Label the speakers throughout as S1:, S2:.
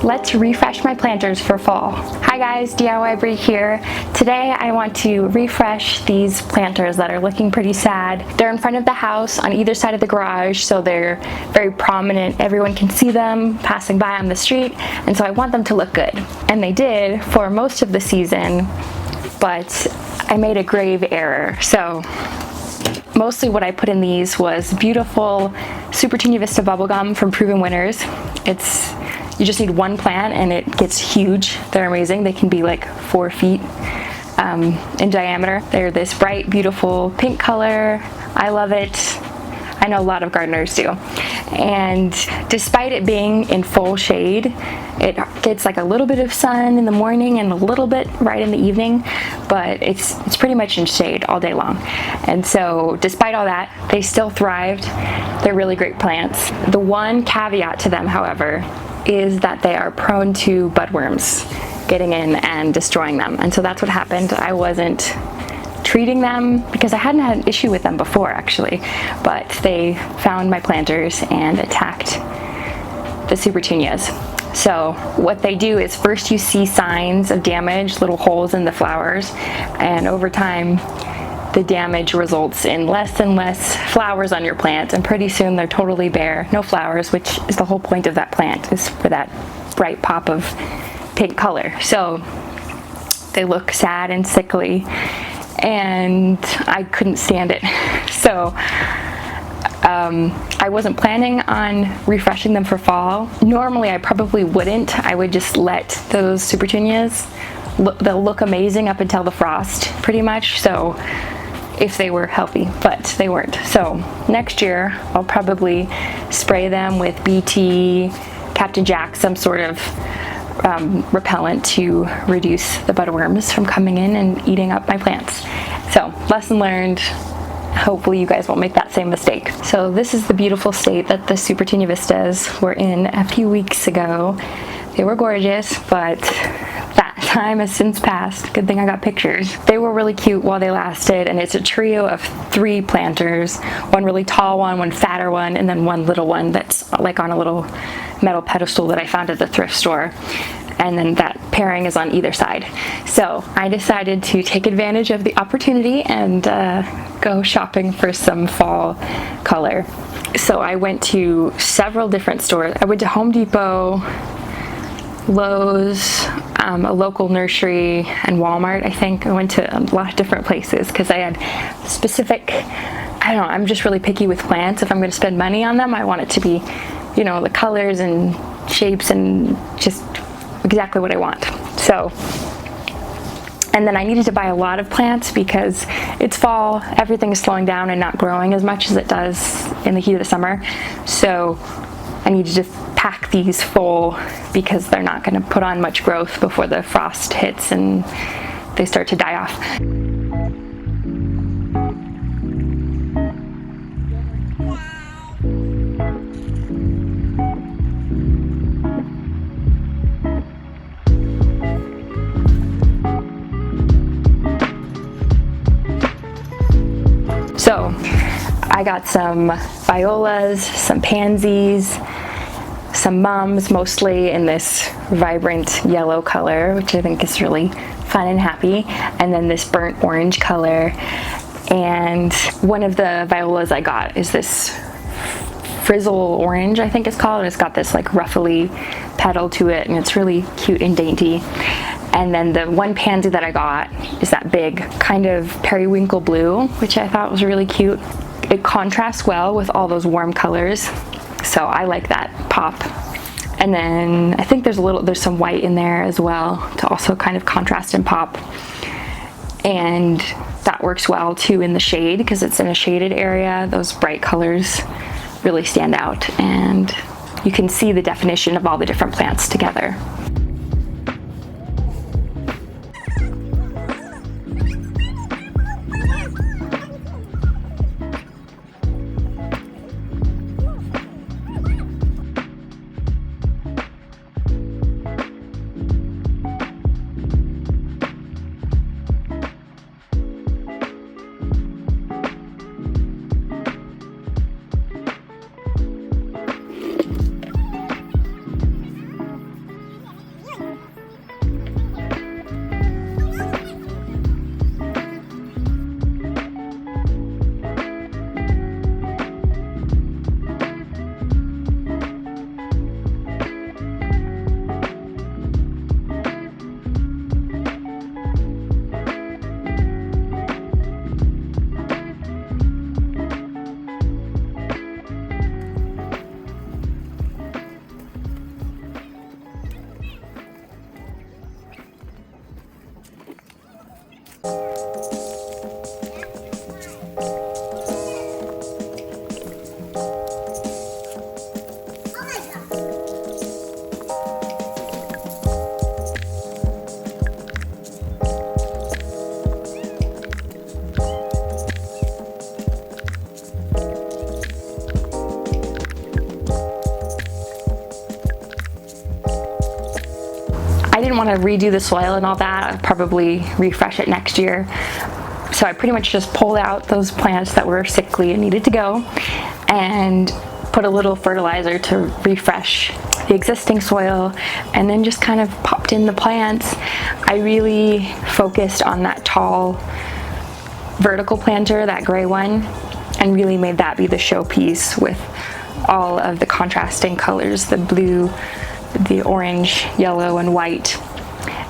S1: Let's refresh my planters for fall. Hi guys, DIY Bree here. Today I want to refresh these planters that are looking pretty sad. They're in front of the house on either side of the garage, so they're very prominent. Everyone can see them passing by on the street, and so I want them to look good. And they did for most of the season, but I made a grave error. So mostly what I put in these was beautiful Super Tunia Vista bubblegum from Proven Winners. You just need one plant and it gets huge. They're amazing. They can be like 4 feet in diameter. They're this bright, beautiful pink color. I love it. I know a lot of gardeners do. And despite it being in full shade, it gets like a little bit of sun in the morning and a little bit right in the evening, but it's pretty much in shade all day long. And so despite all that, they still thrived. They're really great plants. The one caveat to them, however, is that they are prone to budworms getting in and destroying them. And so that's what happened. I wasn't treating them because I hadn't had an issue with them before actually, but they found my planters and attacked the Super Tunias. So what they do is first you see signs of damage, little holes in the flowers, and over time the damage results in less and less flowers on your plant, and pretty soon they're totally bare, no flowers, which is the whole point of that plant, is for that bright pop of pink color. So they look sad and sickly, and I couldn't stand it. So I wasn't planning on refreshing them for fall. Normally I probably wouldn't. I would just let those Super Tunias, they'll look amazing up until the frost pretty much, so if they were healthy, but they weren't. So next year I'll probably spray them with BT, Captain Jack, some sort of repellent to reduce the budworms from coming in and eating up my plants. So lesson learned. Hopefully you guys won't make that same mistake. So this is the beautiful state that the Super Tunia Vistas were in a few weeks ago. They were gorgeous, but that time has since passed. Good thing I got pictures. They were really cute while they lasted, and it's a trio of 3 planters. One really tall one fatter one, and then one little one that's like on a little metal pedestal that I found at the thrift store. And then that pairing is on either side. So I decided to take advantage of the opportunity and go shopping for some fall color. So I went to several different stores. I went to Home Depot, Lowe's, a local nursery, and Walmart, I think. I went to a lot of different places because I had specific, I don't know, I'm just really picky with plants. If I'm going to spend money on them, I want it to be, you know, the colors and shapes and just exactly what I want. So, and then I needed to buy a lot of plants because it's fall, everything is slowing down and not growing as much as it does in the heat of the summer. So I needed to pack these full because they're not going to put on much growth before the frost hits and they start to die off. So I got some violas, some pansies, some mums, mostly in this vibrant yellow color, which I think is really fun and happy, and then this burnt orange color. And one of the violas I got is this frizzle orange, I think it's called, and it's got this like ruffly petal to it, and it's really cute and dainty. And then the one pansy that I got is that big kind of periwinkle blue, which I thought was really cute. It contrasts well with all those warm colors, so I like that pop. And then I think there's some white in there as well to also kind of contrast and pop. And that works well too in the shade because it's in a shaded area. Those bright colors really stand out, and you can see the definition of all the different plants together. I didn't want to redo the soil and all that. I'd probably refresh it next year. So I pretty much just pulled out those plants that were sickly and needed to go and put a little fertilizer to refresh the existing soil, and then just kind of popped in the plants. I really focused on that tall vertical planter, that gray one, and really made that be the showpiece with all of the contrasting colors, the blue, the orange, yellow, and white.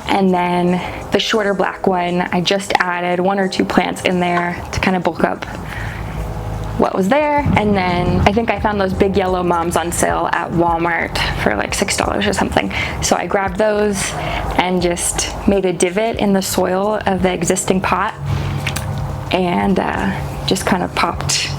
S1: And then the shorter black one, I just added 1 or 2 plants in there to kind of bulk up what was there. And then I think I found those big yellow mums on sale at Walmart for like $6 or something. So I grabbed those and just made a divot in the soil of the existing pot and just kind of popped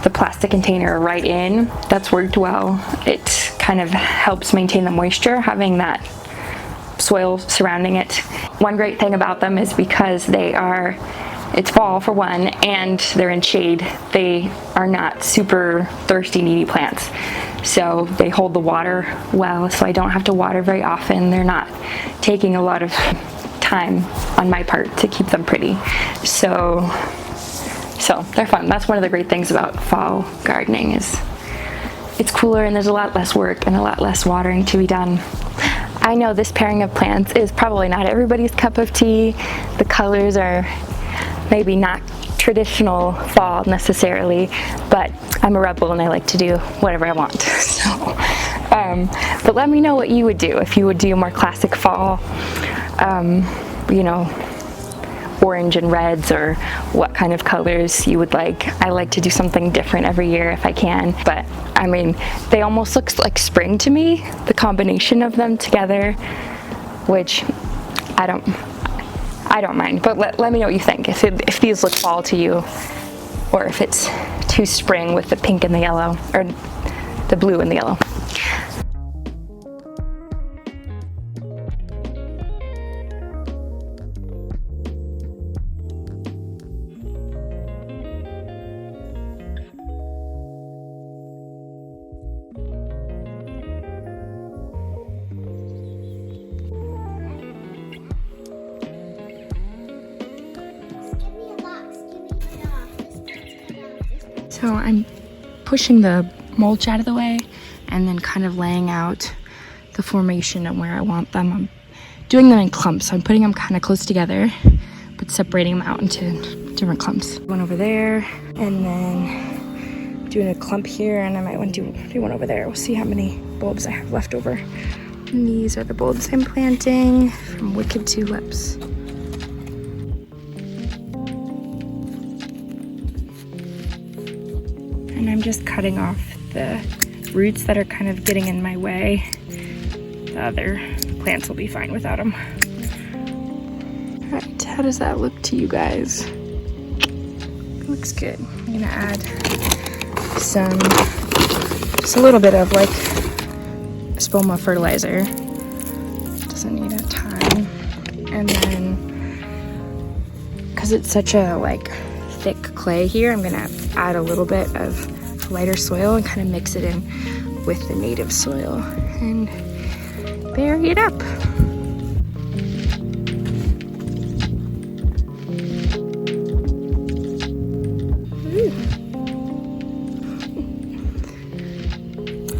S1: the plastic container right in. That's worked well. It kind of helps maintain the moisture, having that soil surrounding it. One great thing about them is because it's fall for one, and they're in shade. They are not super thirsty, needy plants. So they hold the water well, so I don't have to water very often. They're not taking a lot of time on my part to keep them pretty. So they're fun. That's one of the great things about fall gardening is it's cooler and there's a lot less work and a lot less watering to be done. I know this pairing of plants is probably not everybody's cup of tea. The colors are maybe not traditional fall necessarily, but I'm a rebel and I like to do whatever I want. So, but let me know what you would do if you would do more classic fall, you know, orange and reds, or what kind of colors you would like. I like to do something different every year if I can, but I mean, they almost look like spring to me, the combination of them together, which I don't mind, but let me know what you think, if these look fall to you, or if it's too spring with the pink and the yellow, or the blue and the yellow. So I'm pushing the mulch out of the way and then kind of laying out the formation and where I want them. I'm doing them in clumps, so I'm putting them kind of close together, but separating them out into different clumps. One over there, and then doing a clump here, and I might want to do one over there. We'll see how many bulbs I have left over. And these are the bulbs I'm planting from Wicked Tulips. And I'm just cutting off the roots that are kind of getting in my way. The other plants will be fine without them. All right, how does that look to you guys? It looks good. I'm gonna add just a little bit of like spoma fertilizer. Doesn't need a ton. And then, because it's such a like thick clay here, I'm gonna add a little bit of lighter soil and kind of mix it in with the native soil and bury it up.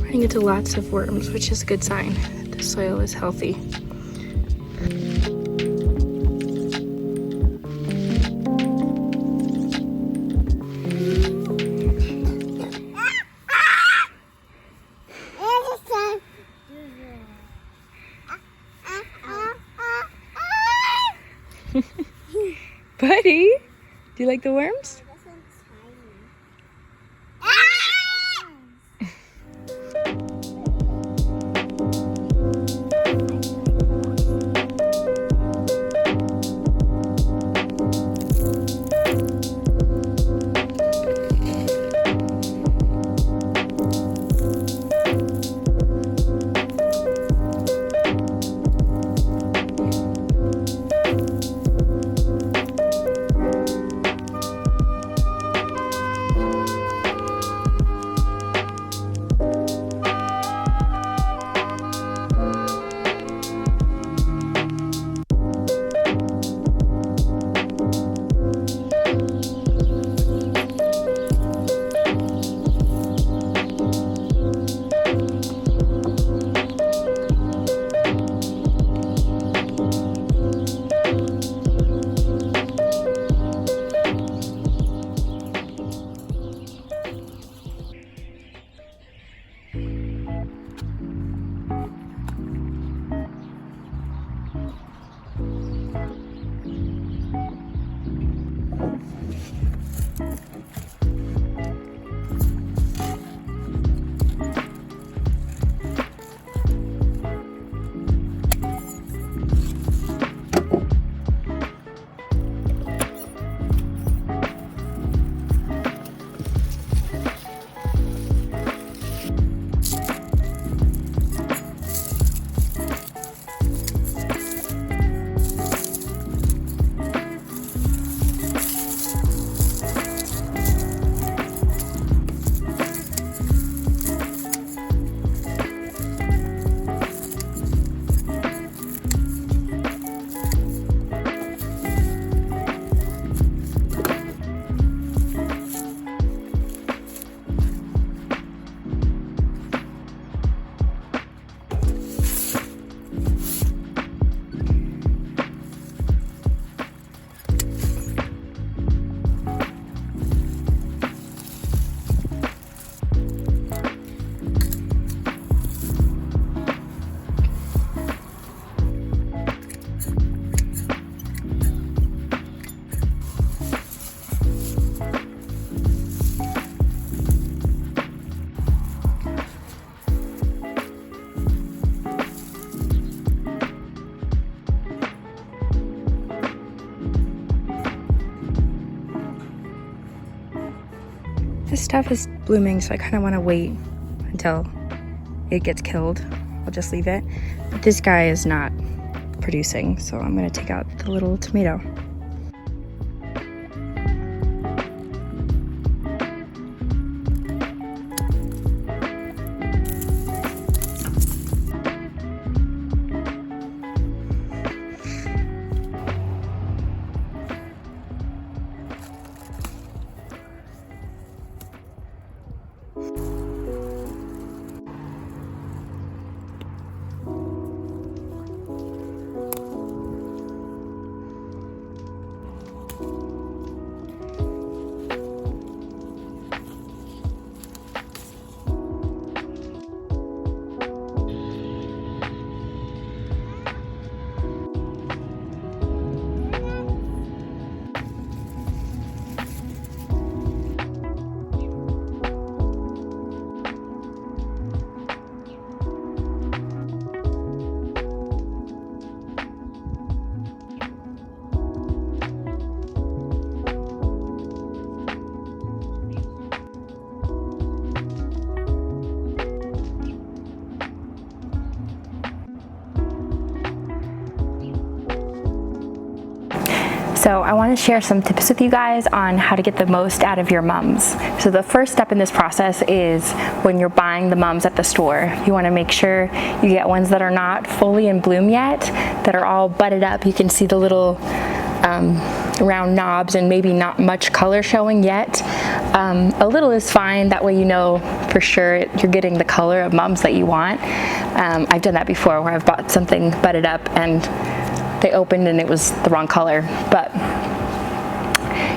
S1: Running into lots of worms, which is a good sign that the soil is healthy. Buddy, do you like the worms?
S2: stuff is blooming, so I kind of want to wait until it gets killed. I'll just leave it. But this guy is not producing, so I'm going to take out the little tomato. So I want to share some tips with you guys on how to get the most out of your mums. So the first step in this process is when you're buying the mums at the store, you want to make sure you get ones that are not fully in bloom yet, that are all budded up. You can see the little round knobs and maybe not much color showing yet. A little is fine, that way you know for sure you're getting the color of mums that you want. I've done that before where I've bought something budded up and they opened and it was the wrong color, but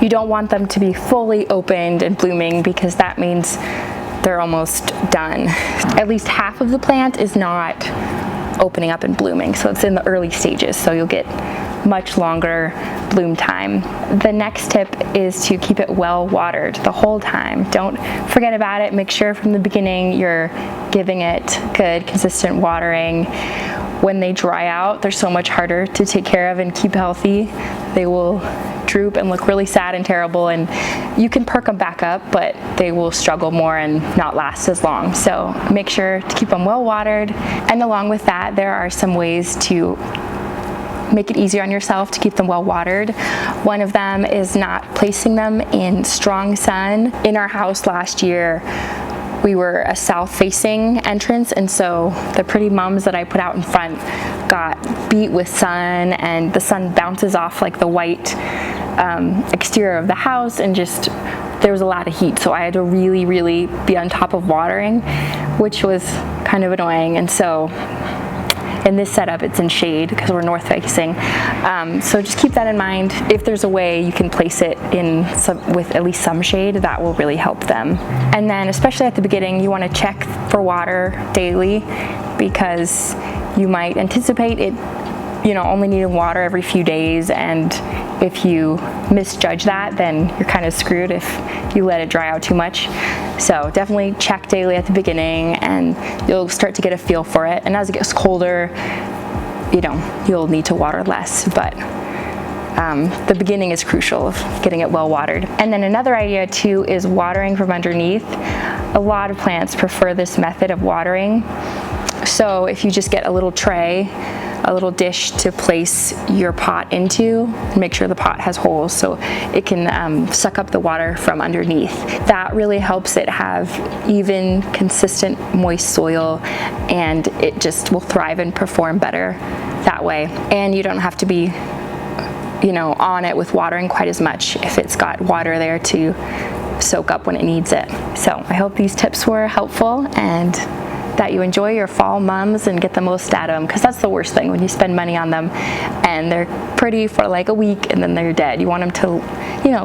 S2: you don't want them to be fully opened and blooming because that means they're almost done. At least half of the plant is not opening up and blooming, so it's in the early stages, so you'll get much longer bloom time. The next tip is to keep it well watered the whole time. Don't forget about it. Make sure from the beginning you're giving it good, consistent watering. When they dry out, they're so much harder to take care of and keep healthy. They will droop and look really sad and terrible, and you can perk them back up, but they will struggle more and not last as long. So make sure to keep them well watered. And along with that, there are some ways to make it easier on yourself to keep them well watered. One of them is not placing them in strong sun. In our house last year, we were a south-facing entrance, and so the pretty mums that I put out in front got beat with sun, and the sun bounces off like the white exterior of the house, and just there was a lot of heat, so I had to really be on top of watering, which was kind of annoying. And so in this setup it's in shade because we're north facing, so just keep that in mind. If there's a way you can place it in with at least some shade, that will really help them. And then especially at the beginning, you want to check for water daily because you might anticipate it only needing water every few days, and if you misjudge that, then you're kind of screwed if you let it dry out too much. So definitely check daily at the beginning, and you'll start to get a feel for it. And as it gets colder, you'll need to water less, but the beginning is crucial of getting it well watered. And then another idea too is watering from underneath. A lot of plants prefer this method of watering. So if you just get a little tray, a little dish to place your pot into, make sure the pot has holes so it can suck up the water from underneath. That really helps it have even, consistent, moist soil, and it just will thrive and perform better that way. And you don't have to be on it with watering quite as much if it's got water there to soak up when it needs it. So I hope these tips were helpful and that you enjoy your fall mums and get the most out of them, because that's the worst thing when you spend money on them and they're pretty for like a week and then they're dead. You want them to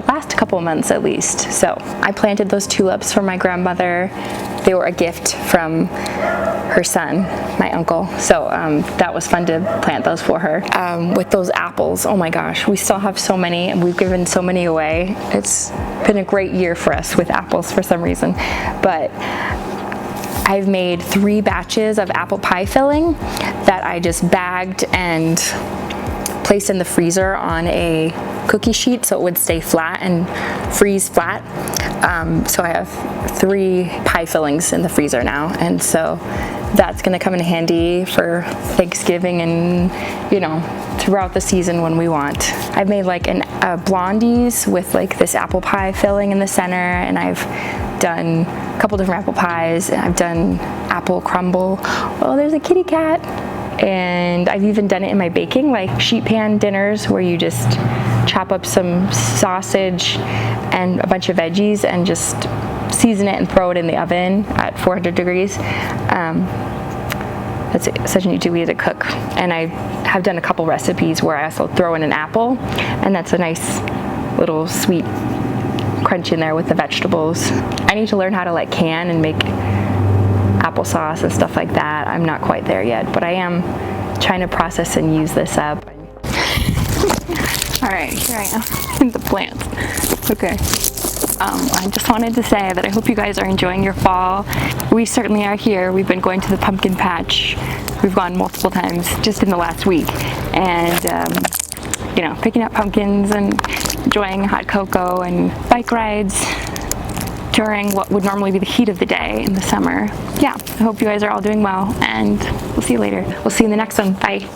S2: last a couple of months at least. So I planted those tulips for my grandmother. They were a gift from her son, my uncle, so that was fun to plant those for her. With those apples, oh my gosh, we still have so many and we've given so many away. It's been a great year for us with apples for some reason, but I've made 3 batches of apple pie filling that I just bagged and placed in the freezer on a cookie sheet so it would stay flat and freeze flat. So I have 3 pie fillings in the freezer now, and so that's gonna come in handy for Thanksgiving and, you know, throughout the season when we want. I've made like a blondies with like this apple pie filling in the center, and I've done a couple different apple pies, and I've done apple crumble. Oh, there's a kitty cat. And I've even done it in my baking, like sheet pan dinners where you just chop up some sausage and a bunch of veggies and just season it and throw it in the oven at 400 degrees. That's such an easy way to cook. And I have done a couple recipes where I also throw in an apple, and that's a nice little sweet crunch in there with the vegetables. I need to learn how to like can and make applesauce and stuff like that. I'm not quite there yet, but I am trying to process and use this up. All right, here I am in the plants. Okay. I just wanted to say that I hope you guys are enjoying your fall. We certainly are here. We've been going to the pumpkin patch. We've gone multiple times just in the last week, and you know, picking up pumpkins and enjoying hot cocoa and bike rides during what would normally be the heat of the day in the summer. Yeah, I hope you guys are all doing well, and we'll see you later. We'll see you in the next one. Bye.